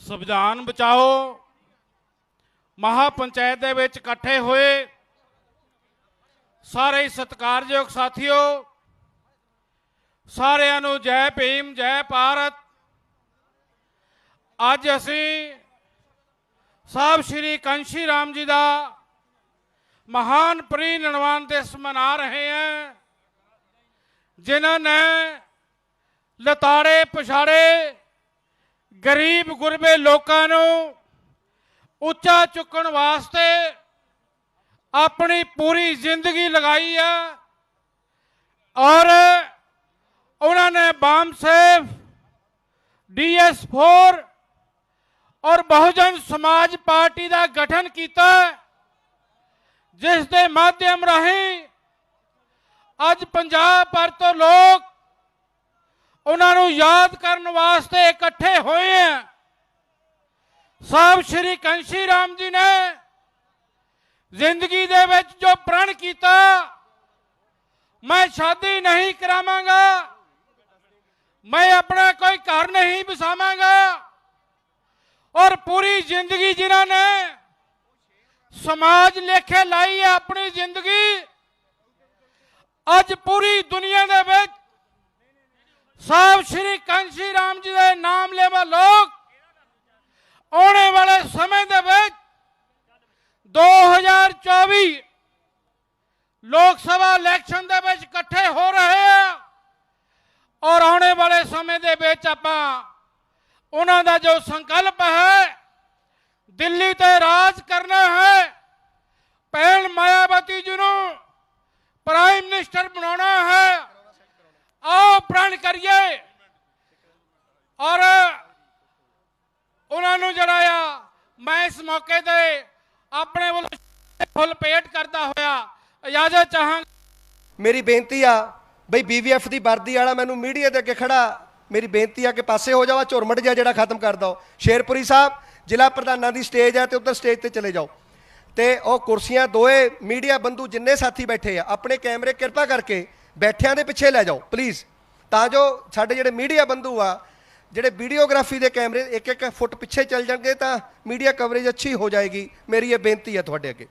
संविधान बचाओ महापंचायत दे विच इकट्ठे हुए सारे सत्कारयोग साथियों, सारिਆਂ ਨੂੰ जय भीम जय भारत। अज असीं साहब श्री कांशी राम जी का महान परिनिर्वाण दिवस मना रहे हैं, जिन्होंने लताड़े पछाड़े गरीब गुरबे लोगों को उच्चा चुकन वास्ते अपनी पूरी जिंदगी लगाई है और उन्होंने बाम सेफ DS4 और बहुजन समाज पार्टी का गठन किया, जिस दे माध्यम राही अज पंजाब भर तो लोग उन्होंने याद करने वास्ते इकट्ठे हुए हैं। साहब श्री कांशी राम जी ने जिंदगी दे विच जो प्रण किया, मैं शादी नहीं करावांगा, मैं अपना कोई घर नहीं बसावांगा, और पूरी जिंदगी जिन्होंने समाज लेखे लाई है अपनी जिंदगी, अज पूरी दुनिया दे विच साहब श्री कांशी राम जी के नाम लेवा लोग आने वाले समय दे विच 2024 लोक सभा इलैक्शन दे विच इकट्ठे हो रहे हैं और आने वाले समय दे विच आपां उन्हां दा जो संकल्प है दिल्ली ते राज करना है, भैन मायावती जी नूं प्राइम मिनिस्टर बनाना है। आओ प्रण करिए और उन्होंने जड़ाया मैं इस मौके ते अपने वालों फुल पेट करता होया इजाजत चाहांगा। मेरी बेनती आ बई BVF की वर्दी वाला मैनू मीडिया के अगे खड़ा, मेरी बेनती आ कि पासे हो जाओ, झुरमट जिहा जिहड़ा खत्म कर दो। शेरपुरी साहब जिला प्रधानों की स्टेज है तो उधर स्टेज पर चले जाओ, तो वह कुर्सियां दोए मीडिया बंधु जिन्ने साथी बैठे आ अपने कैमरे कृपा करके बैठियां दे पिछे लै जाओ प्लीज़, तां जो साडे जिहड़े मीडिया बंधु आ जिहड़े वीडियोग्राफी के कैमरे एक एक फुट पिछे चल जाएंगे तो मीडिया कवरेज अच्छी हो जाएगी। मेरी ये बेनती है तुहाडे अगे।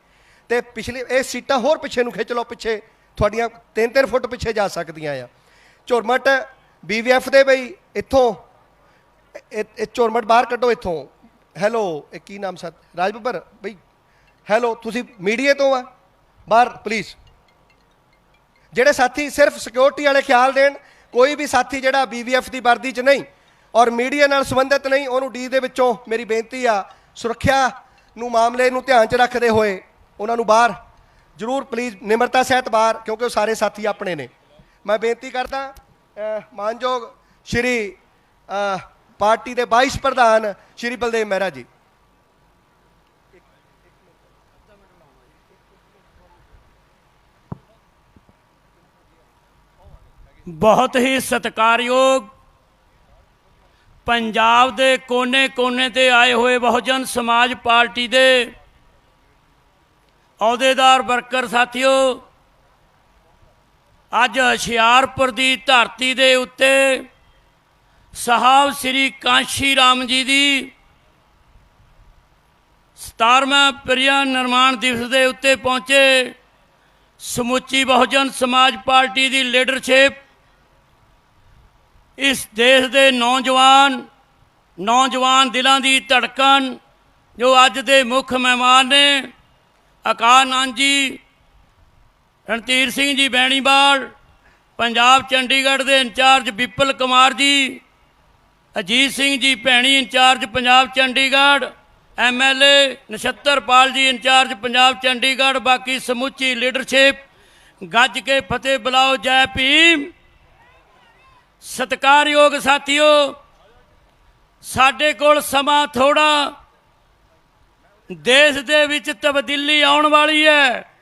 तो पिछली ये सीटां होर पिछे नूं खिंच लो, पिछे तुहाडियां 3-3 फुट पिछे जा सकदियां आ। झुरमट BVF दे बई इत्थों झुरमट बाहर कड्डो इत्थों। हैलो की नाम साथ राज बब्बर बई, हैलो तुसी मीडिया तो आ बाहर प्लीज़। ਜਿਹੜੇ साथी सिर्फ सिक्योरिटी वाले ख्याल देन, कोई भी साथी ਜਿਹੜਾ BVF की वर्दी च नहीं और मीडिया नाल संबंधित नहीं ਉਹਨੂੰ डी ਦੇ ਵਿੱਚੋਂ मेरी बेनती आ सुरक्षा ਨੂੰ मामले ਨੂੰ ध्यान च रखते हुए ਉਹਨਾਂ ਨੂੰ बाहर जरूर प्लीज़ निमरता सहित बाहर, क्योंकि सारे साथी अपने ने। मैं बेनती करता मानयोग श्री पार्टी के वाइस प्रधान श्री बलदेव मेहरा जी। बहुत ही सत्कारयोग पंजाब दे कोने कोने ते आए हुए बहुजन समाज पार्टी दे अहुदेदार वर्कर साथियों, अज हुशियारपुर की धरती दे उत्ते साहब श्री कांशी राम जी की 17वां परिनिर्वाण दिवस के उत्ते पहुँचे समुची बहुजन समाज पार्टी की लीडरशिप, इस देश के नौजवान दिलों की धड़कन जो अज दे मुख मेहमान ने अकाल आनंद जी, रणधीर सिंह जी बैणीवाल, पंजाब चंडीगढ़ के इंचार्ज विपुल कुमार जी, अजीत सिंह जी भैणी इंचार्ज पंजाब चंडीगढ़, MLA नछत्तरपाल जी इंचार्ज पंजाब चंडीगढ़, बाकी समुची लीडरशिप गज के फतेह बुलाओ जय भीम। सत्कारयोग साथियों, साडे कोल समा थोड़ा, देश दे विच तब्दीली आउण वाली है।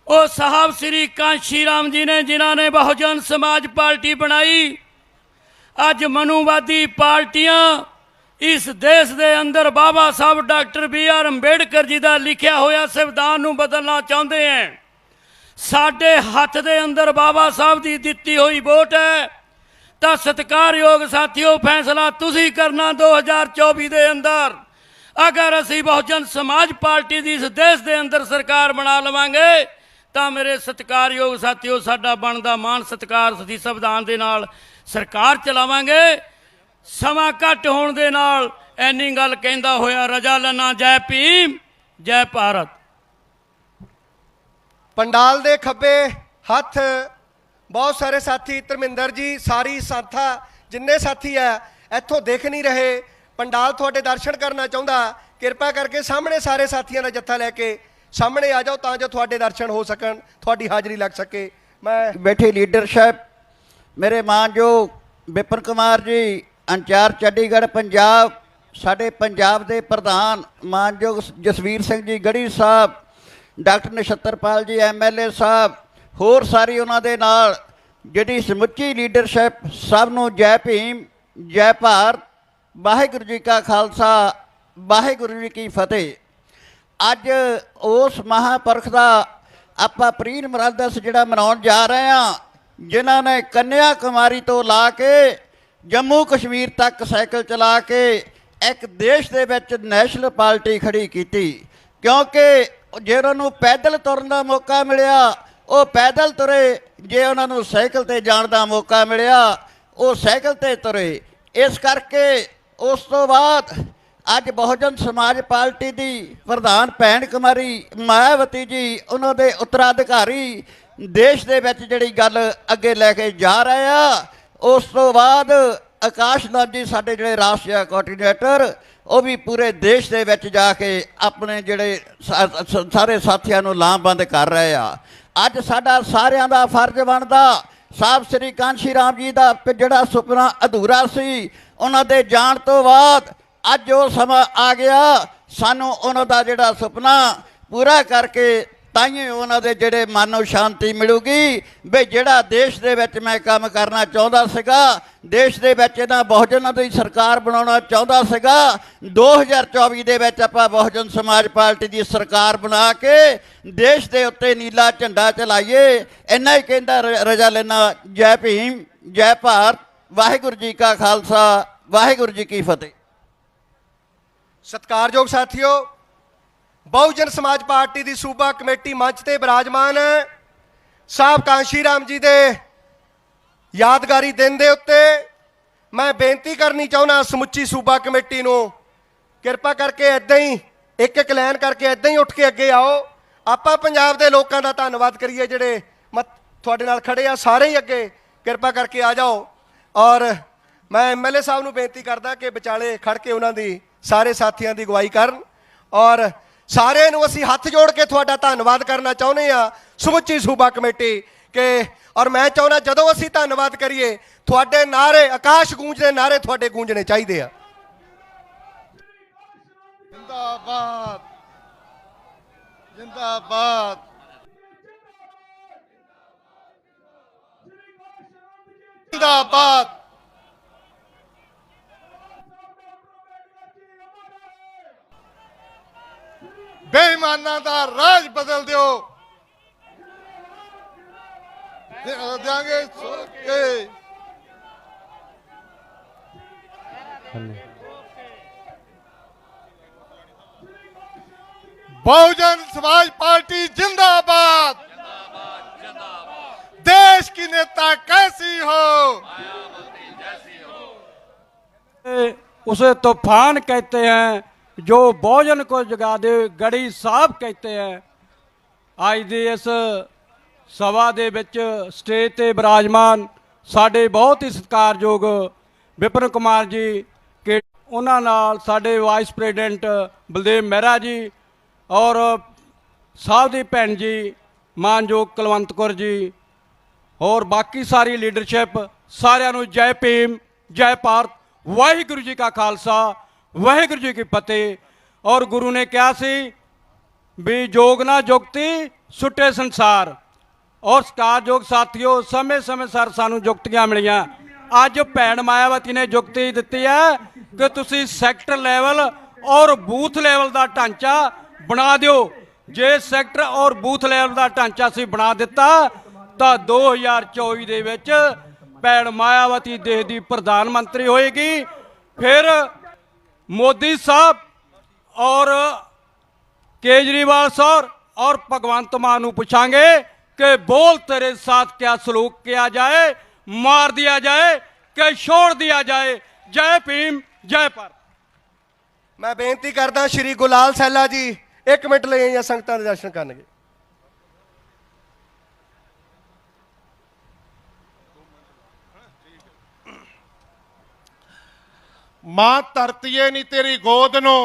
वो साहब श्री कांशी राम जी ने जिन्होंने बहुजन समाज पार्टी बनाई, अज मनुवादी पार्टियां इस देश के अंदर बाबा साहब डॉक्टर BR अंबेडकर जी का लिखा होया संविधान नूं बदलना चाहते हैं। साडे हथ दे अंदर बाबा साहब की दिती हुई वोट है, ਤਾਂ ਸਤਿਕਾਰਯੋਗ ਸਾਥੀਓ ਫੈਸਲਾ ਤੁਸੀਂ ਕਰਨਾ 2024 ਦੇ ਅੰਦਰ। ਅਗਰ ਅਸੀਂ ਬਹੁਜਨ ਸਮਾਜ ਪਾਰਟੀ ਦੀ ਇਸ ਦੇਸ਼ ਦੇ ਅੰਦਰ ਸਰਕਾਰ ਬਣਾ ਲਵਾਂਗੇ ਤਾਂ ਮੇਰੇ ਸਤਿਕਾਰਯੋਗ ਸਾਥੀਓ ਸਾਡਾ ਬਣਦਾ ਮਾਣ ਸਤਿਕਾਰ ਅਸੀਂ ਸੰਵਿਧਾਨ ਦੇ ਨਾਲ ਸਰਕਾਰ ਚਲਾਵਾਂਗੇ। ਸਮਾਂ ਘੱਟ ਹੋਣ ਦੇ ਨਾਲ ਇੰਨੀ ਗੱਲ ਕਹਿੰਦਾ ਹੋਇਆ ਰਜਾ ਲੈਣਾ। ਜੈ ਭੀਮ, ਜੈ ਭਾਰਤ। ਪੰਡਾਲ ਦੇ ਖੱਬੇ ਹੱਥ ਬਹੁਤ ਸਾਰੇ ਸਾਥੀ, ਧਰਮਿੰਦਰ ਜੀ, ਸਾਰੀ ਸਾਥਾ ਜਿੰਨੇ ਸਾਥੀ ਹੈ ਇੱਥੋਂ ਦੇਖ ਨਹੀਂ ਰਹੇ। ਪੰਡਾਲ ਤੁਹਾਡੇ ਦਰਸ਼ਨ ਕਰਨਾ ਚਾਹੁੰਦਾ, ਕਿਰਪਾ ਕਰਕੇ ਸਾਹਮਣੇ ਸਾਰੇ ਸਾਥੀਆਂ ਦਾ ਜੱਥਾ ਲੈ ਕੇ ਸਾਹਮਣੇ ਆ ਜਾਓ ਤਾਂ ਜੋ ਤੁਹਾਡੇ ਦਰਸ਼ਨ ਹੋ ਸਕਣ, ਤੁਹਾਡੀ ਹਾਜ਼ਰੀ ਲੱਗ ਸਕੇ। ਮੈਂ ਬੈਠੀ ਲੀਡਰਸ਼ਿਪ, ਮੇਰੇ ਮਾਨਯੋਗ ਵਿਪਨ ਕੁਮਾਰ ਜੀ ਇੰਚਾਰਜ ਚੰਡੀਗੜ੍ਹ ਪੰਜਾਬ, ਸਾਡੇ ਪੰਜਾਬ ਦੇ ਪ੍ਰਧਾਨ ਮਾਨਯੋਗ ਜਸਵੀਰ ਸਿੰਘ ਜੀ ਗੜੀ ਸਾਹਿਬ, ਡਾਕਟਰ ਨਛੱਤਰਪਾਲ ਜੀ MLA ਸਾਹਿਬ, ਹੋਰ ਸਾਰੀ ਉਹਨਾਂ ਦੇ ਨਾਲ ਜਿਹੜੀ ਸਮੁੱਚੀ ਲੀਡਰਸ਼ਿਪ, ਸਭ ਨੂੰ ਜੈ ਭੀਮ, ਜੈ ਭਾਰਤ। ਵਾਹਿਗੁਰੂ ਜੀ ਕਾ ਖਾਲਸਾ, ਵਾਹਿਗੁਰੂ ਜੀ ਕੀ ਫਤਿਹ। ਅੱਜ ਉਸ ਮਹਾਂਪੁਰਖ ਦਾ ਆਪਾਂ ਪ੍ਰੀਨ ਮਰਾਦਸ ਜਿਹੜਾ ਮਨਾਉਣ ਜਾ ਰਹੇ ਹਾਂ, ਜਿਨ੍ਹਾਂ ਨੇ ਕੰਨਿਆ ਕੁਮਾਰੀ ਤੋਂ ਲਾ ਕੇ ਜੰਮੂ ਕਸ਼ਮੀਰ ਤੱਕ ਸਾਈਕਲ ਚਲਾ ਕੇ ਇੱਕ ਦੇਸ਼ ਦੇ ਵਿੱਚ ਨੈਸ਼ਨਲ ਪਾਰਟੀ ਖੜੀ ਕੀਤੀ। ਕਿਉਂਕਿ ਜੇ ਉਹਨਾਂ ਨੂੰ ਪੈਦਲ ਤੁਰਨ ਦਾ ਮੌਕਾ ਮਿਲਿਆ ਉਹ ਪੈਦਲ ਤੁਰੇ, ਜੇ ਉਹਨਾਂ ਨੂੰ ਸਾਈਕਲ 'ਤੇ ਜਾਣ ਦਾ ਮੌਕਾ ਮਿਲਿਆ ਉਹ ਸਾਈਕਲ 'ਤੇ ਤੁਰੇ। ਇਸ ਕਰਕੇ ਉਸ ਤੋਂ ਬਾਅਦ ਅੱਜ ਬਹੁਜਨ ਸਮਾਜ ਪਾਰਟੀ ਦੀ ਪ੍ਰਧਾਨ ਭੈਣ ਕੁਮਾਰੀ ਮਾਇਆਵਤੀ ਜੀ, ਉਹਨਾਂ ਦੇ ਉੱਤਰਾਧਿਕਾਰੀ ਦੇਸ਼ ਦੇ ਵਿੱਚ ਜਿਹੜੀ ਗੱਲ ਅੱਗੇ ਲੈ ਕੇ ਜਾ ਰਹੇ ਆ। ਉਸ ਤੋਂ ਬਾਅਦ ਆਕਾਸ਼ ਨਾਥ ਜੀ ਸਾਡੇ ਜਿਹੜੇ ਰਾਸ਼ਟਰੀ ਕੋਆਰਡੀਨੇਟਰ, ਉਹ ਵੀ ਪੂਰੇ ਦੇਸ਼ ਦੇ ਵਿੱਚ ਜਾ ਕੇ ਆਪਣੇ ਜਿਹੜੇ ਸਾਰੇ ਸਾਥੀਆਂ ਨੂੰ ਲਾਮਬੰਦ ਕਰ ਰਹੇ ਆ। ਅੱਜ ਸਾਡਾ ਸਾਰਿਆਂ ਦਾ ਫਰਜ਼ ਬਣਦਾ, ਸਾਹਿਬ ਸ੍ਰੀ ਕਾਂਸ਼ੀ ਰਾਮ ਜੀ ਦਾ ਜਿਹੜਾ ਸੁਪਨਾ ਅਧੂਰਾ ਸੀ, ਉਹਨਾਂ ਦੇ ਜਾਣ ਤੋਂ ਬਾਅਦ ਅੱਜ ਉਹ ਸਮਾਂ ਆ ਗਿਆ ਸਾਨੂੰ ਉਹਨਾਂ ਦਾ ਜਿਹੜਾ ਸੁਪਨਾ ਪੂਰਾ ਕਰਕੇ ਤਾਈਓ ਉਹਨਾਂ ਦੇ ਜਿਹੜੇ ਮਨ ਨੂੰ ਸ਼ਾਂਤੀ ਮਿਲੂਗੀ ਵੀ ਜਿਹੜਾ ਦੇਸ਼ ਦੇ ਵਿੱਚ ਮੈਂ ਕੰਮ ਕਰਨਾ ਚਾਹੁੰਦਾ ਸੀਗਾ, ਦੇਸ਼ ਦੇ ਵਿੱਚ ਇਹਨਾਂ ਬਹੁਜਨਾਂ ਦੀ ਸਰਕਾਰ ਬਣਾਉਣਾ ਚਾਹੁੰਦਾ ਸੀਗਾ, 2024 ਦੇ ਵਿੱਚ ਆਪਾਂ ਬਹੁਜਨ ਸਮਾਜ ਪਾਰਟੀ ਦੀ ਸਰਕਾਰ ਬਣਾ ਕੇ ਦੇਸ਼ ਦੇ ਉੱਤੇ ਨੀਲਾ ਝੰਡਾ ਚਲਾਈਏ। ਇੰਨਾ ਹੀ ਕਹਿੰਦਾ ਰਜਾ ਲੈਣਾ। ਜੈ ਭੀਮ, ਜੈ ਭਾਰਤ। ਵਾਹਿਗੁਰੂ ਜੀ ਕਾ ਖਾਲਸਾ, ਵਾਹਿਗੁਰੂ ਜੀ ਕੀ ਫਤਿਹ। ਸਤਿਕਾਰਯੋਗ ਸਾਥੀਓ, ਬਹੁਜਨ ਸਮਾਜ ਪਾਰਟੀ ਦੀ ਸੂਬਾ ਕਮੇਟੀ ਮੰਚ ਤੇ ਬਿਰਾਜਮਾਨ ਸਾਹਿਬ ਕਾਂਸ਼ੀ ਰਾਮ ਜੀ ਦੇ ਯਾਦਗਾਰੀ ਦਿਨ ਦੇ ਉੱਤੇ ਮੈਂ ਬੇਨਤੀ ਕਰਨੀ ਚਾਹੁੰਦਾ ਸਮੁੱਚੀ ਸੂਬਾ ਕਮੇਟੀ ਨੂੰ, ਕਿਰਪਾ ਕਰਕੇ ਇੱਦਾਂ ਹੀ ਇੱਕ ਲਾਈਨ ਕਰਕੇ ਇੱਦਾਂ ਹੀ ਉੱਠ ਕੇ ਅੱਗੇ ਆਓ। ਆਪਾਂ ਪੰਜਾਬ ਦੇ ਲੋਕਾਂ ਦਾ ਧੰਨਵਾਦ ਕਰੀਏ ਜਿਹੜੇ ਤੁਹਾਡੇ ਨਾਲ ਖੜੇ ਆ, ਸਾਰੇ ਹੀ ਅੱਗੇ ਕਿਰਪਾ ਕਰਕੇ ਆ ਜਾਓ। ਔਰ ਮੈਂ MLA ਸਾਹਿਬ ਨੂੰ ਬੇਨਤੀ ਕਰਦਾ ਕਿ ਵਿਚਾਲੇ ਖੜ ਕੇ ਉਹਨਾਂ ਦੀ ਸਾਰੇ ਸਾਥੀਆਂ ਦੀ ਅਗਵਾਈ ਕਰਨ। ਔਰ ਸਾਰਿਆਂ ਨੂੰ ਅਸੀਂ ਹੱਥ ਜੋੜ ਕੇ ਤੁਹਾਡਾ ਧੰਨਵਾਦ ਕਰਨਾ ਚਾਹੁੰਦੇ ਆ, ਸਮੁੱਚੀ ਸੂਬਾ ਕਮੇਟੀ ਕਿ ਔਰ ਮੈਂ ਚਾਹੁੰਦਾ ਜਦੋਂ ਅਸੀਂ ਧੰਨਵਾਦ ਕਰੀਏ ਤੁਹਾਡੇ ਨਾਰੇ, ਆਕਾਸ਼ ਗੂੰਜ ਦੇ ਨਾਰੇ ਤੁਹਾਡੇ ਗੂੰਜਣੇ ਚਾਹੀਦੇ ਆ। ਜਿੰਦਾਬਾਦ, ਜਿੰਦਾਬਾਦ। ਜਿੰਦਾਬਾਦ। ਬੇਈਮਾਨਾਂ ਦਾ ਰਾਜ ਬਦਲ ਦਿਓ, ਦਿਆਂਗੇ ਸੁਣ ਕੇ। बहुजन समाज पार्टी जिंदाबाद। देश की नेता कैसी हो, उसे तूफान कहते हैं जो बहुजन को जगा दे, गड़ी साहब कहते हैं। आज ਦੀ ਇਸ ਸਭਾ ਦੇ ਵਿੱਚ ਸਟੇਜ ਤੇ ਬਿਰਾਜਮਾਨ ਸਾਡੇ ਬਹੁਤ ਹੀ ਸਤਿਕਾਰਯੋਗ ਵਿਪਨ ਕੁਮਾਰ ਜੀ ਕਿ ਉਹਨਾਂ ਨਾਲ ਸਾਡੇ ਵਾਈਸ ਪ੍ਰੈਜ਼ੀਡੈਂਟ ਬਲਦੇਵ ਮਹਿਰਾ ਜੀ ਔਰ ਸਾਹਿਬ ਦੀ ਭੈਣ ਜੀ ਮਾਨਯੋਗ ਕੁਲਵੰਤ ਕੌਰ ਜੀ ਔਰ ਬਾਕੀ ਸਾਰੀ ਲੀਡਰਸ਼ਿਪ, ਸਾਰਿਆਂ ਨੂੰ ਜੈ ਭੀਮ, ਜੈ ਭਾਰਤ। ਵਾਹਿਗੁਰੂ ਜੀ ਕਾ ਖਾਲਸਾ, ਵਾਹਿਗੁਰੂ ਜੀ ਕੀ ਫਤਿਹ। ਔਰ ਗੁਰੂ ਨੇ ਕਿਹਾ ਸੀ ਵੀ ਜੋਗ ਨਾ ਜੁਗਤੀ ਸੁੱਟੇ ਸੰਸਾਰ। ਔਰ ਸਤਿਕਾਰਯੋਗ ਸਾਥੀਓ, ਸਮੇਂ ਸਮੇਂ ਸਰ ਸਾਨੂੰ ਜੁਗਤੀਆਂ ਮਿਲੀਆਂ। ਅੱਜ ਭੈਣ ਮਾਇਆਵਤੀ ਨੇ ਜੁਗਤੀ ਦਿੱਤੀ ਹੈ ਕਿ ਤੁਸੀਂ ਸੈਕਟਰ ਲੈਵਲ ਔਰ ਬੂਥ ਲੈਵਲ ਦਾ ਢਾਂਚਾ ਬਣਾ ਦਿਓ। ਜੇ ਸੈਕਟਰ ਔਰ ਬੂਥ ਲੈਵਲ ਦਾ ਢਾਂਚਾ ਅਸੀਂ ਬਣਾ ਦਿੱਤਾ ਤਾਂ 2024 ਦੇ ਵਿੱਚ ਭੈਣ ਮਾਇਆਵਤੀ ਦੇਸ਼ ਦੀ ਪ੍ਰਧਾਨ ਮੰਤਰੀ ਹੋਏਗੀ। ਫਿਰ ਮੋਦੀ ਸਾਹਿਬ और केजरीवाल सर और भगवंत मान पूछांगे कि बोल तेरे साथ क्या सलूक किया जाए, मार दिया जाए कि छोड़ दिया जाए। जय भीम जय भारत। मैं बेनती करदा श्री गुलाल सैला जी 1 मिनट ਲਈ ਜਾਂ ਸੰਗਤਾਂ ਦੇ ਦਰਸ਼ਨ ਕਰਨਗੇ। ਮਾਂ ਧਰਤੀਏ ਨੀ ਤੇਰੀ ਗੋਦ ਨੂੰ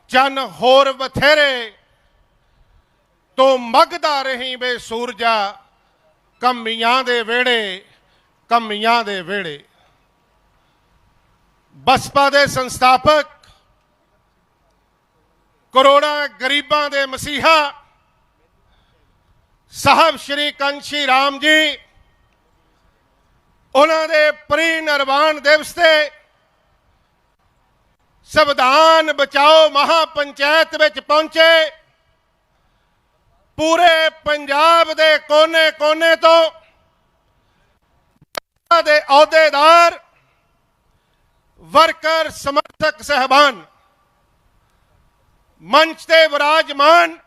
ਚੰਨ ਹੋਰ ਬਥੇਰੇ, ਤੂੰ ਮਗਦਾ ਰਹੀ ਵੇ ਸੂਰਜਾ ਕਮੀਆਂ ਦੇ ਵਿਹੜੇ, ਕਮੀਆਂ ਦੇ ਵਿਹੜੇ। ਬਸਪਾ ਦੇ ਸੰਸਥਾਪਕ, ਕਰੋੜਾਂ ਗਰੀਬਾਂ ਦੇ ਮਸੀਹਾ ਸਾਹਿਬ ਸ਼੍ਰੀ ਕੰਸ਼ੀ ਰਾਮ ਜੀ, ਉਹਨਾਂ ਦੇ ਪ੍ਰੀ ਨਿਰਵਾਣ ਦਿਵਸ ਤੇ ਸੰਵਿਧਾਨ ਬਚਾਓ ਮਹਾਪੰਚਾਇਤ ਵਿੱਚ ਪਹੁੰਚੇ। ਪੂਰੇ ਪੰਜਾਬ ਦੇ ਕੋਨੇ-ਕੋਨੇ ਤੋਂ ਦੇ ਅਹੁਦੇਦਾਰ, ਵਰਕਰ, ਸਮਰਥਕ ਸਹਿਬਾਨ ਮੰਚ ਤੇ ਵਿਰਾਜਮਾਨ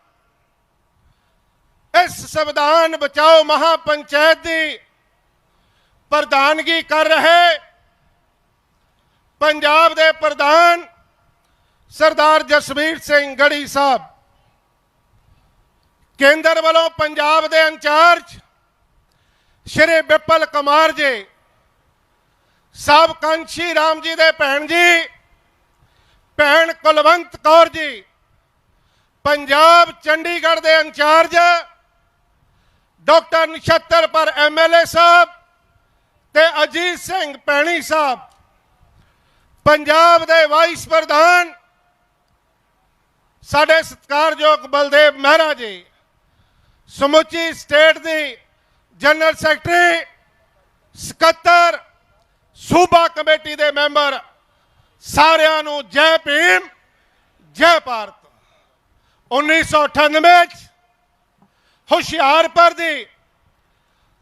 ਇਸ ਸੰਵਿਧਾਨ ਬਚਾਓ ਮਹਾਪੰਚਾਇਤ ਦੀ ਪ੍ਰਧਾਨਗੀ ਕਰ ਰਹੇ ਪੰਜਾਬ ਦੇ ਪ੍ਰਧਾਨ ਸਰਦਾਰ ਜਸਵੀਰ ਸਿੰਘ ਗੜੀ ਸਾਹਿਬ, ਕੇਂਦਰ ਵੱਲੋਂ ਪੰਜਾਬ ਦੇ ਇੰਚਾਰਜ ਸ਼੍ਰੀ ਵਿਪਲ ਕੁਮਾਰ ਜੀ, ਸਾਹਿਬ ਕਾਂਸ਼ੀ ਰਾਮ ਜੀ ਦੇ ਭੈਣ ਜੀ ਭੈਣ ਕੁਲਵੰਤ ਕੌਰ ਜੀ, ਪੰਜਾਬ ਚੰਡੀਗੜ੍ਹ ਦੇ ਇੰਚਾਰਜ ਡਾਕਟਰ ਨਛੱਤਰ ਪਰ MLA ਸਾਹਿਬ ਤੇ ਅਜੀਤ ਸਿੰਘ ਪੈਣੀ ਸਾਹਿਬ, ਪੰਜਾਬ ਦੇ ਵਾਈਸ ਪ੍ਰਧਾਨ ਸਾਡੇ ਸਤਿਕਾਰਯੋਗ ਬਲਦੇਵ ਮਹਿਰਾ ਜੀ, ਸਮੁੱਚੀ ਸਟੇਟ ਦੀ ਜਨਰਲ ਸੈਕਟਰੀ, ਸਕੱਤਰ, ਸੂਬਾ ਕਮੇਟੀ ਦੇ ਮੈਂਬਰ, ਸਾਰਿਆਂ ਨੂੰ ਜੈ ਭੀਮ ਜੈ ਭਾਰਤ। 1998 ਵਿੱਚ ਹੁਸ਼ਿਆਰਪੁਰ ਦੀ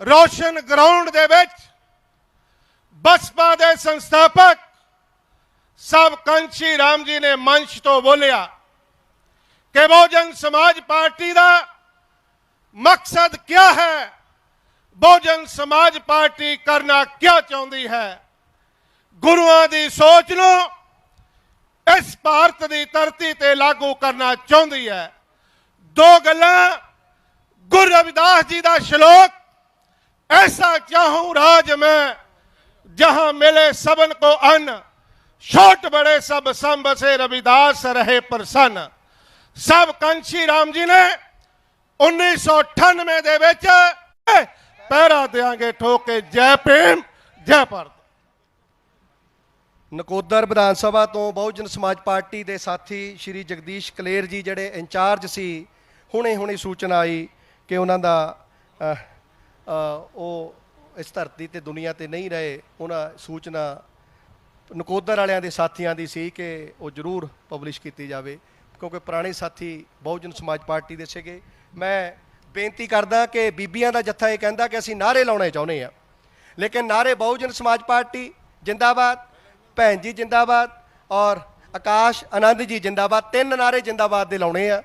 ਰੋਸ਼ਨ ਗਰਾਊਂਡ ਦੇ ਵਿੱਚ ਬਸਪਾ ਦੇ ਸੰਸਥਾਪਕ ਸਾਹਿਬ ਕਾਂਸ਼ੀ ਰਾਮ ਜੀ ਨੇ ਮੰਚ ਤੋਂ ਬੋਲਿਆ ਕਿ ਬਹੁਜਨ ਸਮਾਜ ਪਾਰਟੀ ਦਾ ਮਕਸਦ क्या है, ਬਹੁਜਨ ਸਮਾਜ ਪਾਰਟੀ ਕਰਨਾ क्या ਚਾਹੁੰਦੀ ਹੈ। ਗੁਰੂਆਂ ਦੀ ਸੋਚ ਨੂੰ ਇਸ ਭਾਰਤ ਦੀ ਧਰਤੀ ਤੇ ਲਾਗੂ ਕਰਨਾ ਚਾਹੁੰਦੀ ਹੈ। ਦੋ ਗੱਲਾਂ, ਗੁਰੂ ਰਵਿਦਾਸ ਜੀ ਦਾ ਸ਼ਲੋਕ, ऐसा चाहूं राज में जहां मिले सबन को अन्न, छोट बड़े सब संब से रविदास रहे प्रसन्न। सब कांशी राम जी ने 1998 ਦੇ ਵਿੱਚ ਪਹਿਰਾ ਦੇਾਂਗੇ ਠੋਕੇ। ਜੈ ਭੀਮ ਜੈ ਭਾਰਤ। ਨਕੋਦਰ ਵਿਧਾਨ ਸਭਾ ਤੋਂ ਬਹੁਜਨ ਸਮਾਜ ਪਾਰਟੀ ਦੇ ਸਾਥੀ ਸ਼੍ਰੀ ਜਗਦੀਸ਼ ਕਲੇਰ ਜੀ ਜਿਹੜੇ ਇੰਚਾਰਜ ਸੀ, ਹੁਣੇ ਸੂਚਨਾ ਆਈ ਕਿ ਉਹਨਾਂ ਦਾ ਉਹ ਇਸ ਧਰਤੀ ਤੇ ਦੁਨੀਆ ਤੇ ਨਹੀਂ ਰਹੇ। ਉਹਨਾਂ ਸੂਚਨਾ ਨਕੋਦਰ ਵਾਲਿਆਂ ਦੇ ਸਾਥੀਆਂ ਦੀ ਸੀ ਕਿ ਉਹ ਜ਼ਰੂਰ ਪਬਲਿਸ਼ ਕੀਤੀ ਜਾਵੇ, ਕਿਉਂਕਿ ਪੁਰਾਣੇ ਸਾਥੀ ਬਹੁਜਨ ਸਮਾਜ ਪਾਰਟੀ ਦੇ ਸੀਗੇ। ਮੈਂ ਬੇਨਤੀ ਕਰਦਾ ਕਿ ਬੀਬੀਆਂ ਦਾ ਜੱਥਾ ਇਹ ਕਹਿੰਦਾ ਕਿ ਅਸੀਂ ਨਾਅਰੇ ਲਾਉਣੇ ਚਾਹੁੰਦੇ ਹਾਂ, ਲੇਕਿਨ ਨਾਅਰੇ ਬਹੁਜਨ ਸਮਾਜ ਪਾਰਟੀ ਜਿੰਦਾਬਾਦ, ਭੈਣ ਜੀ ਜਿੰਦਾਬਾਦ ਔਰ ਆਕਾਸ਼ ਆਨੰਦ ਜੀ ਜਿੰਦਾਬਾਦ, 3 ਨਾਅਰੇ ਜਿੰਦਾਬਾਦ ਦੇ ਲਾਉਣੇ ਆ।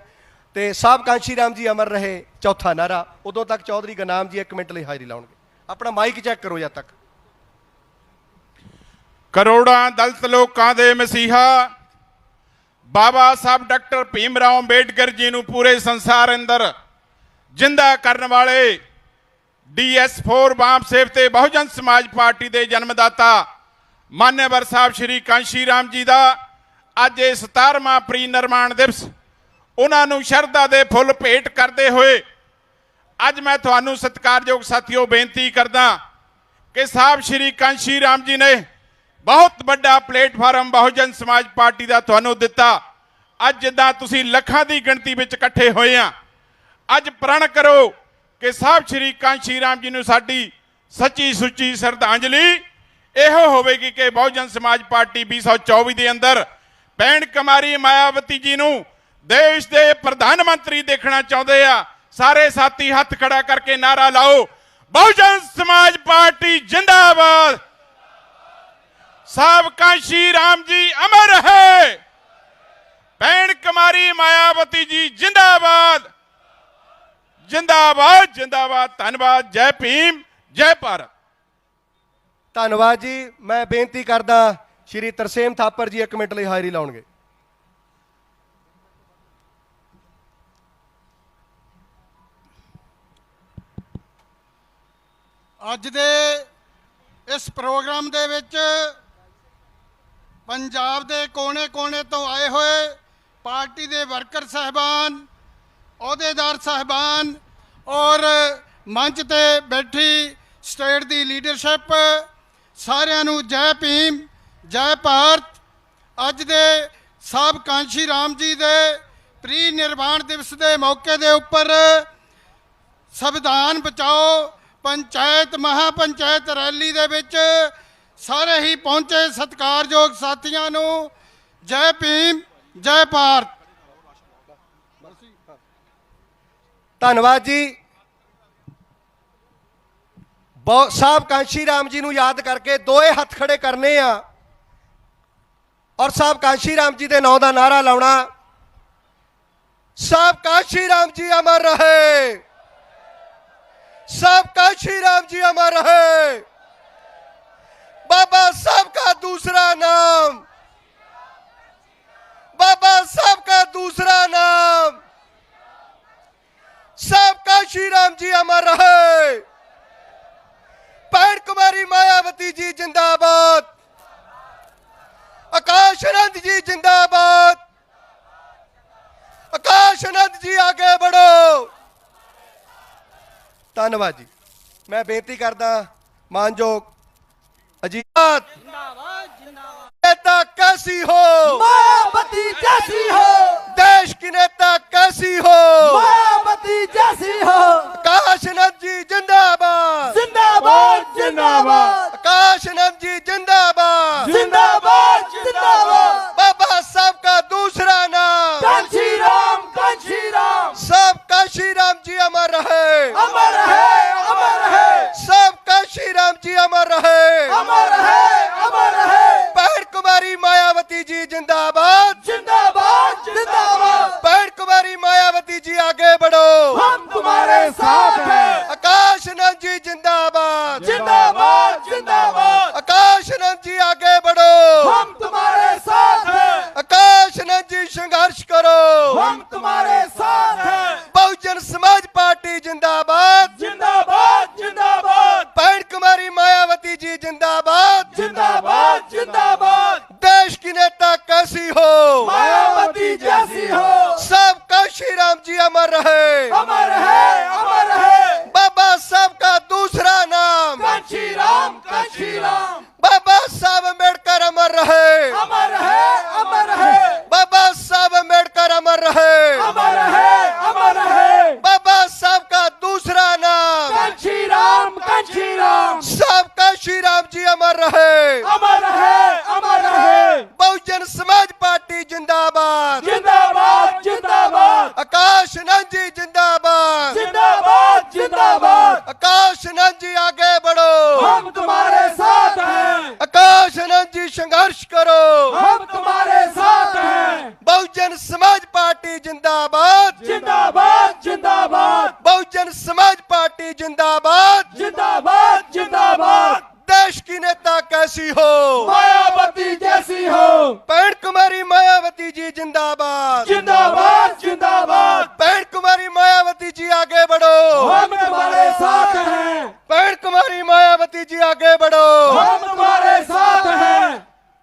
ਤੇ ਸਾਹਿਬ ਕਾਂਸ਼ੀ ਰਾਮ ਜੀ ਅਮਰ ਰਹੇ ਚੌਥਾ ਨਾਅਰਾ। ਉਦੋਂ ਤੱਕ ਚੌਧਰੀ ਗੁਰਨਾਮ ਜੀ 1 ਮਿੰਟ ਲਈ ਹਾਜ਼ਰੀ ਲਾਉਣਗੇ। ਆਪਣਾ ਮਾਈਕ ਚੈੱਕ ਕਰੋ ਜਦ ਤੱਕ। ਕਰੋੜਾਂ ਦਲਿਤ ਲੋਕਾਂ ਦੇ ਮਸੀਹਾ ਬਾਬਾ ਸਾਹਿਬ ਡਾਕਟਰ ਭੀਮ ਰਾਓ ਅੰਬੇਡਕਰ ਜੀ ਨੂੰ ਪੂਰੇ ਸੰਸਾਰ ਅੰਦਰ ਜਿੰਦਾ ਕਰਨ ਵਾਲੇ DS4 ਵਾਮ ਸੇਵ ਤੇ ਬਹੁਜਨ ਸਮਾਜ ਪਾਰਟੀ ਦੇ ਜਨਮਦਾਤਾ ਮਾਨਯਵਰ ਸਾਹਿਬ ਸ਼੍ਰੀ ਕਾਂਸ਼ੀ ਰਾਮ ਜੀ ਦਾ ਅੱਜ ਇਹ 17ਵਾਂ ਪ੍ਰੀ ਨਿਰਮਾਣ ਦਿਵਸ, ਉਹਨਾਂ ਨੂੰ ਸ਼ਰਧਾ ਦੇ ਫੁੱਲ ਭੇਟ ਕਰਦੇ ਹੋਏ ਅੱਜ ਮੈਂ ਤੁਹਾਨੂੰ ਸਤਿਕਾਰਯੋਗ ਸਾਥੀਓ ਬੇਨਤੀ ਕਰਦਾ ਕਿ ਸਾਹਿਬ ਸ਼੍ਰੀ ਕਾਂਸ਼ੀ ਰਾਮ ਜੀ ਨੇ ਬਹੁਤ ਵੱਡਾ ਪਲੇਟਫਾਰਮ ਬਹੁਜਨ ਸਮਾਜ ਪਾਰਟੀ ਦਾ ਤੁਹਾਨੂੰ ਦਿੱਤਾ। ਅੱਜ ਜਿੱਦਾਂ ਤੁਸੀਂ ਲੱਖਾਂ ਦੀ ਗਿਣਤੀ ਵਿੱਚ ਇਕੱਠੇ ਹੋਏ ਆ, ਅੱਜ ਪ੍ਰਣ ਕਰੋ ਕਿ ਸਾਹਿਬ ਸ਼੍ਰੀ ਕਾਂਸ਼ੀ ਰਾਮ ਜੀ ਨੂੰ ਸਾਡੀ ਸੱਚੀ ਸੁੱਚੀ ਸ਼ਰਧਾਂਜਲੀ ਇਹੋ ਹੋਵੇਗੀ ਕਿ ਬਹੁਜਨ ਸਮਾਜ ਪਾਰਟੀ 2024 ਦੇ ਅੰਦਰ ਭੈਣ ਕੁਮਾਰੀ ਮਾਇਆਵਤੀ ਜੀ ਨੂੰ ਦੇਸ਼ ਦੇ ਪ੍ਰਧਾਨ ਮੰਤਰੀ ਦੇਖਣਾ ਚਾਹੁੰਦੇ ਆ। ਸਾਰੇ ਸਾਥੀ ਹੱਥ ਖੜਾ ਕਰਕੇ ਨਾਰਾ ਲਾਓ, बहुजन समाज पार्टी जिंदाबाद। साहब कांशी राम जी अमर रहे। भैन कुमारी मायावती जी जिंदाबाद जिंदाबाद जिंदाबाद। धन्यवाद। जय भीम जय भारत। ਧੰਨਵਾਦ ਜੀ। ਮੈਂ ਬੇਨਤੀ ਕਰਦਾ ਸ਼੍ਰੀ ਤਰਸੇਮ ਥਾਪਰ ਜੀ 1 ਮਿੰਟ ਲਈ ਹਾਜ਼ਰੀ ਲਾਉਣਗੇ। ਅੱਜ ਦੇ ਇਸ ਪ੍ਰੋਗਰਾਮ ਦੇ ਵਿੱਚ ਪੰਜਾਬ ਦੇ ਕੋਨੇ-ਕੋਨੇ ਤੋਂ ਆਏ ਹੋਏ ਪਾਰਟੀ ਦੇ ਵਰਕਰ ਸਾਹਿਬਾਨ, ਅਹੁਦੇਦਾਰ ਸਾਹਿਬਾਨ ਔਰ ਮੰਚ ਤੇ ਬੈਠੀ ਸਟੇਟ ਦੀ ਲੀਡਰਸ਼ਿਪ, ਸਾਰਿਆਂ ਨੂੰ ਜੈ ਭੀਮ ਜੈ ਭਾਰਤ। ਅੱਜ ਦੇ ਸਾਹਿਬ ਕਾਂਸ਼ੀ ਰਾਮ ਜੀ ਦੇ ਪ੍ਰੀ ਨਿਰਵਾਣ ਦਿਵਸ ਦੇ ਮੌਕੇ ਦੇ ਉੱਪਰ ਸੰਵਿਧਾਨ ਬਚਾਓ ਪੰਚਾਇਤ ਮਹਾਪੰਚਾਇਤ ਰੈਲੀ ਦੇ ਵਿੱਚ ਸਾਰੇ ਹੀ ਪਹੁੰਚੇ ਸਤਿਕਾਰਯੋਗ ਸਾਥੀਆਂ ਨੂੰ ਜੈ ਭੀਮ ਜੈ ਭਾਰਤ। ਧੰਨਵਾਦ ਜੀ। ਸਾਹਿਬ ਕਾਂਸ਼ੀ ਰਾਮ ਜੀ ਨੂੰ ਯਾਦ ਕਰਕੇ ਦੋਏ ਹੱਥ ਖੜੇ ਕਰਨੇ ਆ ਔਰ ਸਾਹਿਬ ਕਾਂਸ਼ੀ ਰਾਮ ਜੀ ਦੇ ਨਾਂ ਦਾ ਨਾਰਾ ਲਾਉਣਾ। ਸਾਹਿਬ ਕਾਂਸ਼ੀ ਰਾਮ ਜੀ ਅਮਰ ਰਹੇ। ਸਾਹਿਬ काशी राम जी अमर रहे। बाबा साहब का दूसरा नाम, बाबा साहब का दूसरा नाम, साहब काशी राम जी अमर रहे। भैन कुमारी मायावती जी जिंदाबाद। आकाश आनंद जी जिंदाबाद। आकाश आनंद जी आगे बढ़ो। ਧੰਨਵਾਦ ਜੀ। मैं बेनती करदा मानयोग अजीत नेता कैसी हो, मायावती जैसी हो, देश की नेता कैसी हो, मायावती जैसी हो। आकाश आनंद जी जिंदाबाद जिंदाबाद जिंदाबाद आकाश आनंद जी जिंदाबाद जिंदाबाद जिंदाबाद। बाबा साहब का दूसरा नाम कांशी राम सब काशी राम जी अमर रहे। अमर है अमर है सब काशी राम जी अमर रहे। अमर है अमर है। बहन कुमारी मायावती जी जिंदाबाद जिंदाबाद जिंदाबाद। बहन कुमारी मायावती जी आगे बढ़ो, हम तुम्हारे साथ हैं। आकाश आनंद जी जिंदाबाद जिंदाबाद जिंदाबाद। आकाश आनंद जी आगे बढ़ो, हम तुम्हारे साथ हैं। आकाश आनंद जी संघर्ष करो, हम तुम्हारे साथ हैं। बहुजन समाज पार्टी जिंदाबाद जिंदाबाद जिंदाबाद बहन कुमारी मायावती जी जिंदाबाद जिंदाबाद जिंदाबाद। देश की नेता कैसी हो, मायावती जैसी हो। सब काशी राम जी अमर रहे। अमर है अमर है। बाबा साहब का दूसरा नाम कांशी राम बाबा साहब अम्बेडकर अमर रहे। अमर है अमर है। बाबा साहब अम्बेडकर अमर रहे। अमर है अमर है। बाबा साहब का दूसरा नाम कांशी राम सब काशी राम जी अमर रहे। अमर है अमर है। बहुजन समाज पार्टी जिंदाबाद जिंदाबाद जिंदाबाद आकाश आनंद जी जिंदाबाद जिंदाबाद जिंदाबाद। आकाश आनंद जी आगे बढ़ो, हम तुम्हारे साथ हैं। आकाश आनंद जी संघर्ष करो, हम तुम्हारे साथ हैं। बहुजन समाज पार्टी जिंदाबाद जिंदाबाद जिंदाबाद बहुजन समाज पार्टी जिंदाबाद। जिंदाबाद जिंदाबाद। देश की नेता कैसी हो, मायावती जैसी हो। बहन कुमारी मायावती जी जिंदाबाद जिंदाबाद जिंदाबाद। बहन कुमारी मायावती जी आगे बढ़ो, हम तुम्हारे साथ हैं। बहन कुमारी मायावती जी आगे बढ़ो, हम तुम्हारे साथ हैं।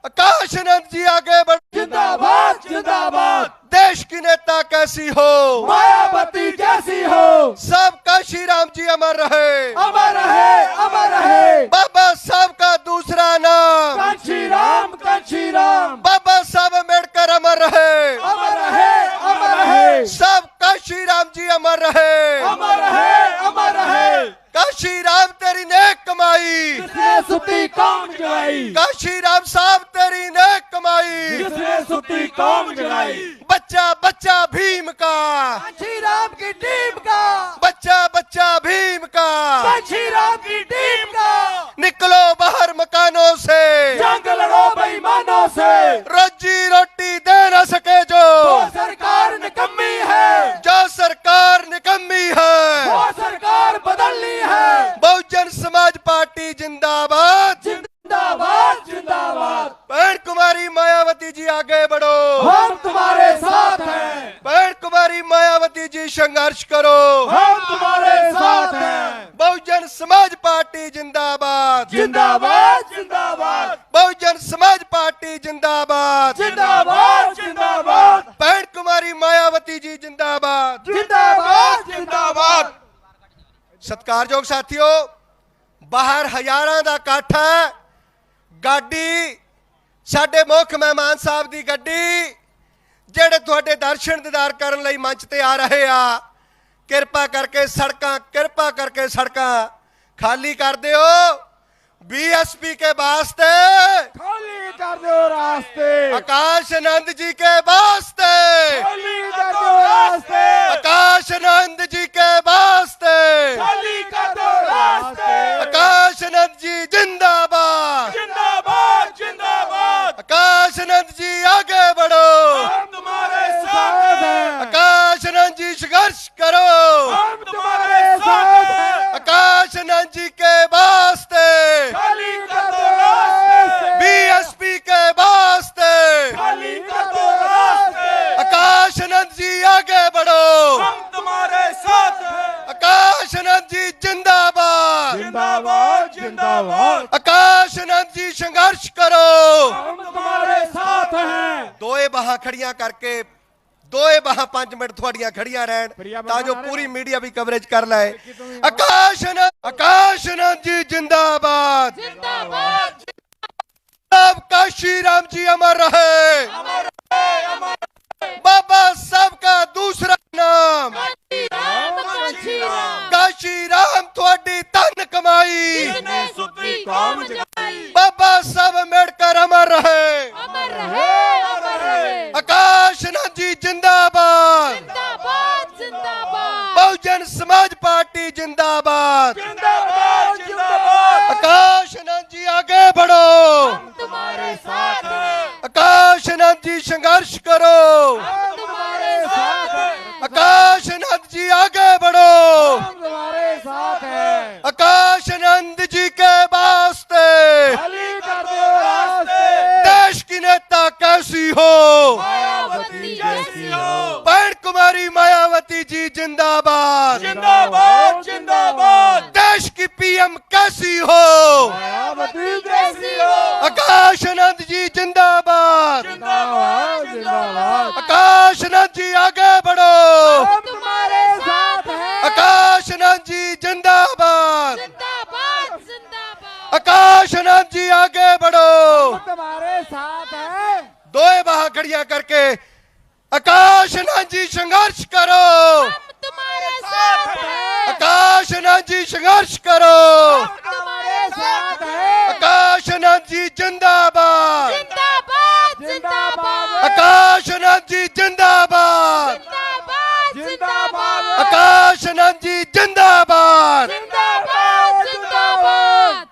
आकाश आनंद जी आगे बढ़ो। जिंदाबाद जिंदाबाद। देश की नेता कैसी हो, मायावती जैसी हो। सब काशी राम जी अमर रहे। अमर है अमर है। बाबा साहब का दूसरा नाम कांशी राम बाबा साहब अम्बेडकर अमर रहे। अमर है अमर है। सब काशी राम जी अमर रहे। अमर है अमर है। काशी राम तेरी नेक कमाई जिसने सुती कौम जगाई, काशी राम साहब तेरी नेक कमाई, जिसने सुती कौम जगाई। बच्चा बच्चा भीम का, कांची राम की टीम का, बच्चा बच्चा भीम का, कांची राम की टीम का। निकलो बाहर मकानों से, जंग लड़ो बेईमानों से, रोजी रोटी दे न सके जो सरकार निकम्मी है, जो सरकार निकम्मी है, वो सरकार बदलनी है। बहुजन समाज पार्टी जिंदाबाद, जिंदाबाद जिंदाबाद। बहन कुमारी मायावती जी आगे बढ़ो, हम तुम्हारे साथ हैं, बहन कुमारी मायावती जी संघर्ष करो, हम तुम्हारे साथ हैं। बहुजन समाज पार्टी जिंदाबाद, जिंदाबाद जिंदाबाद, बहुजन समाज पार्टी जिंदाबाद, जिंदाबाद जिंदाबाद, बहन कुमारी मायावती जी जिंदाबाद। जिंदाबाद जिंदाबाद। सत्कारयोग साथियों, बाहर हजारां दा इकट्ठ है, गाड़ी साडे मुख मेहमान साहब दी गड्डी ਜਿਹੜੇ ਤੁਹਾਡੇ ਦਰਸ਼ਨ ਦੀਦਾਰ ਕਰਨ ਲਈ ਮੰਚ ਤੇ ਆ ਰਹੇ ਆ, ਕਿਰਪਾ ਕਰਕੇ ਸੜਕਾਂ ਖਾਲੀ ਕਰ ਦਿਓ। बीएसपी के वास्ते खाली कर दो रास्ते, आकाश आनंद जी के वास्ते, खाली कर दो रास्ते, आकाश आनंद जी के वास्ते, खाली कर दो रास्ते। आकाश आनंद जी जिंदाबाद, जिंदाबाद जिंदाबाद। आकाश आनंद जी आगे बढ़ो, हम तुम्हारे साथ हैं, आकाश आनंद जी संघर्ष करो, हम तुम्हारे साथ हैं। आकाश आनंद जी के वास्ते, खाली कर दो रास्ते, बीएसपी के वास्ते, खाली कर दो रास्ते। आकाश आनंद जी आगे बढ़ो, हम तुम्हारे साथ हैं, आकाश आनंद जी जिंदाबाद, जिंदाबाद जिंदाबाद। आकाश आनंद जी संघर्ष करो। हम तुम्हारे साथ हैं। दोए बाहां खड़ियां करके, दोए बाहां 5 मिनट थोड़ियां खड़ियां रहन ਤਾਂ ਜੋ पूरी मीडिया भी कवरेज कर लाए। आकाश आनंद जी जिंदाबाद, जिंदाबाद साहब काशी राम जी अमर रहे, बाबा साहब का दूसरा नाम काशी राम थोड़ी तन कमाई, बाबा साहब अम्बेडकर अमर रहे, आकाश आनंद जी जिंदाबाद, बहुजन समाज पार्टी जिंदाबाद, जिंदाबाद जिंदाबाद। आकाश आनंद जी आगे बढ़ो, तुम्हारे साथ हैं, आकाश आनंद जी संघर्ष करो, हम तुम्हारे साथ हैं, आकाश आनंद जी आगे बढ़ो, हम तुम्हारे साथ हैं। आकाश आनंद जी के वास्ते खाली कर दो रास्ते, देश की नेता कैसी हो, मायावती जैसी हो। बहन कुमारी मायावती जी जिंदाबाद, जिंदाबाद जिंदाबाद। देश की पीएम कैसी हो, मायावती जैसी हो। आकाश आनंद जी जिंदाबाद, जिंदाबाद जिंदाबाद। आकाश आनंद जी आगे बढ़ो, हम तुम्हारे साथ हैं, आकाश आनंद जी जिंदाबाद, जिंदाबाद जिंदाबाद। आकाश आनंद जी आगे बढ़ो। हम तुम्हारे साथ हैं, दोए बाहां खड़ियां करके आकाश आनंद जी संघर्ष करो, तुम्हारे साथ हैं, आकाश आनंद जी संघर्ष करो, तुम्हारे साथ हैं। आकाश आनंद जी जिंदाबाद, जिंदाबाद जिंदाबाद। आकाश आनंद जी जिंदाबाद, जिंदाबाद जिंदाबाद। आकाश आनंद जी जिंदाबाद। जिंदाबाद जिंदाबाद।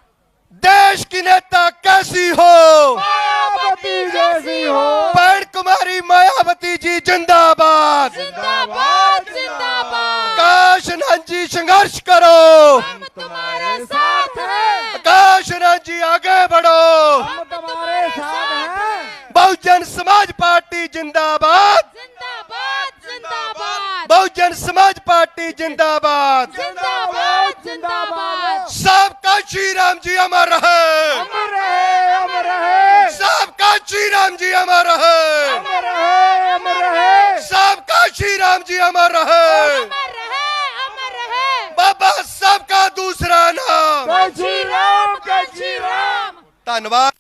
देश की नेता कैसी हो, मायावती जैसी हो। बहन कुमारी मायावती जी जिंदाबाद, जिंदाबाद जिंदाबाद। आकाश आनंद जी संघर्ष करो, हम तुम्हारे साथ हैं, आकाश आनंद जी आगे बढ़ो, हम तुम्हारे साथ हैं। बहुजन समाज पार्टी जिंदाबाद, जिंदाबाद जिंदाबाद। बहुजन समाज पार्टी जिंदाबाद। जिंदाबाद जिंदाबाद। सबका श्री राम जी अमर रहे, अमर रहे अमर रहे। सबका श्री राम जी अमर रहे, अमर रहे अमर रहे। सबका श्री राम जी अमर रहे, अमर रहे अमर रहे। बाबा साहब का दूसरा नाम कांची राम कांची राम। धन्यवाद।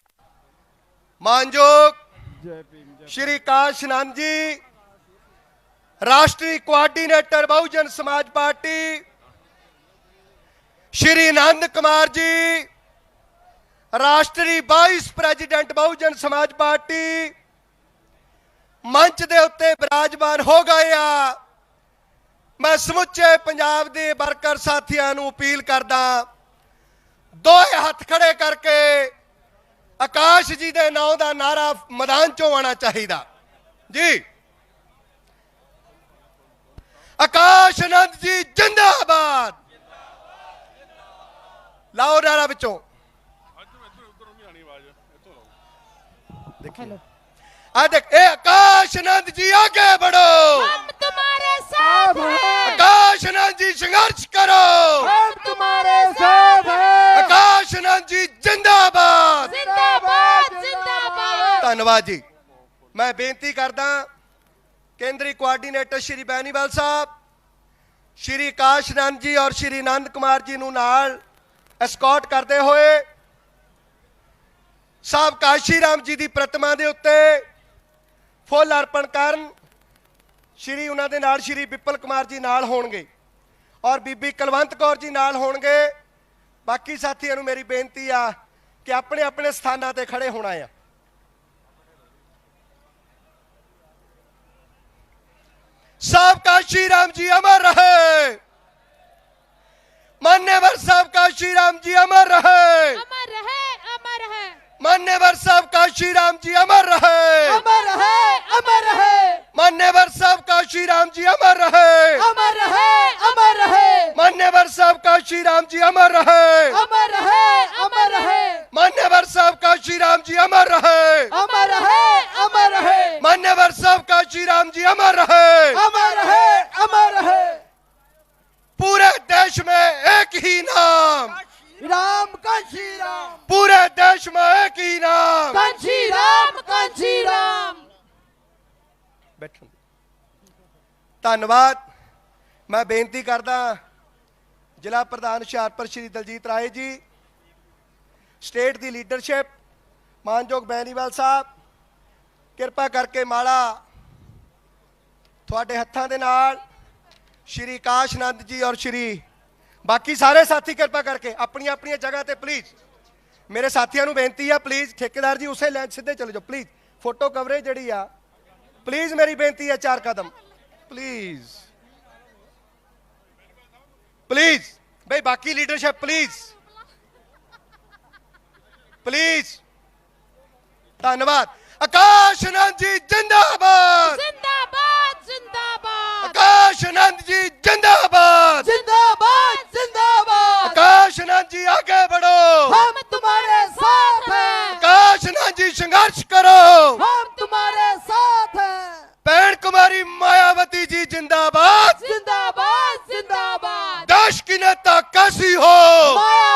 मानयोग श्री काश आनंद जी, राष्ट्रीय कोऑर्डिनेटर बहुजन समाज पार्टी, श्री आनंद कुमार जी, ਰਾਸ਼ਟਰੀ ਵਾਈਸ ਪ੍ਰੈਜ਼ੀਡੈਂਟ ਬਹੁਜਨ ਸਮਾਜ ਪਾਰਟੀ ਮੰਚ ਦੇ ਉੱਤੇ ਬਿਰਾਜਮਾਨ ਹੋ ਗਏ ਆ। ਮੈਂ ਸਮੁੱਚੇ ਪੰਜਾਬ ਦੇ ਵਰਕਰ ਸਾਥੀਆਂ ਨੂੰ ਅਪੀਲ ਕਰਦਾ, ਦੋਹੇ ਹੱਥ ਖੜੇ ਕਰਕੇ ਆਕਾਸ਼ ਜੀ ਦੇ ਨਾਂ ਦਾ ਨਾਰਾ ਮੈਦਾਨ ਚੋਂ ਆਉਣਾ ਚਾਹੀਦਾ ਜੀ। ਆਕਾਸ਼ ਆਨੰਦ ਜੀ ਜਿੰਦਾਬਾਦ। ਲਾਓ ਨਾਰਾ ਵਿੱਚੋਂ। देखिए देख ए आकाश आनंद जी आगे बढ़ो, हम तुम्हारे साथ हैं, आकाश आनंद जी संघर्ष करो, हम तुम्हारे साथ हैं, आकाश आनंद जी जिंदाबाद जिंदाबाद जिंदाबाद। धन्यवाद जी। मैं बेनती करदा केंद्रीय कोआर्डिनेटर श्री बैनीवाल साहब, श्री आकाश आनंद जी और श्री आनंद कुमार जी नूं नाल एस्कॉर्ट करते हुए साहब काशी राम जी की प्रतिमा के उत्ते फुल अर्पण करन। श्री उन्हां दे नाल श्री विपल कुमार जी नाल होणगे और बीबी कुलवंत कौर जी नाल होणगे। बाकी साथियों नूं मेरी बेनती आ कि अपने अपने स्थानां ते खड़े होना है। साहब काशी राम जी अमर रहे, मान्यवर साहब काशी राम जी अमर रहे, अमर रहे अमर है, मान्यवर साहब काशी राम जी अमर रहे, अमर है अमर है, मान्यवर साहब काशी राम जी अमर रहे, अमर है अमर है, मान्यवर साहब काशी राम जी अमर रहे, अमर है अमर है, मान्यवर साहब काशी राम जी अमर रहे, अमर है अमर है, मान्यवर साहब काशी राम जी अमर रहे। अमर है अमर है। पूरे देश में एक ही नाम, राम कांची राम, पूरे देश में एक ही नाम। कांची राम कांची राम। बैठो। धन्यवाद। मैं बेनती करदा जिला प्रधान हुशियारपुर श्री दलजीत राय जी, स्टेट की लीडरशिप मानयोग बैनीवाल साहब, कृपा करके माला थोड़े हत्थां दे नाल श्री आकाश आनंद जी और श्री बाकी सारे साथी कृपा करके अपनी अपनी जगह ते प्लीज। मेरे साथियों को बेनती है प्लीज, ठेकेदार जी उसे लाइन सीधे चले जाओ प्लीज। फोटो कवरेज जड़ी आ प्लीज, मेरी बेनती है 4 कदम प्लीज प्लीज भाई। बाकी लीडरशिप प्लीज प्लीज। धन्यवाद। आकाश आनंद जी जिंदाबाद, जिंदाबाद जिंदाबाद, आकाश आनंद जी जिंदाबाद, जिंदाबाद जिंदाबाद। आकाश आनंद जी आगे बढ़ो, हम तुम्हारे साथ हैं, आकाश आनंद जी संघर्ष करो, हम तुम्हारे साथ हैं। बहन कुमारी मायावती जी जिंदाबाद, जिंदाबाद जिंदाबाद। देश की नेता कैसी हो, माया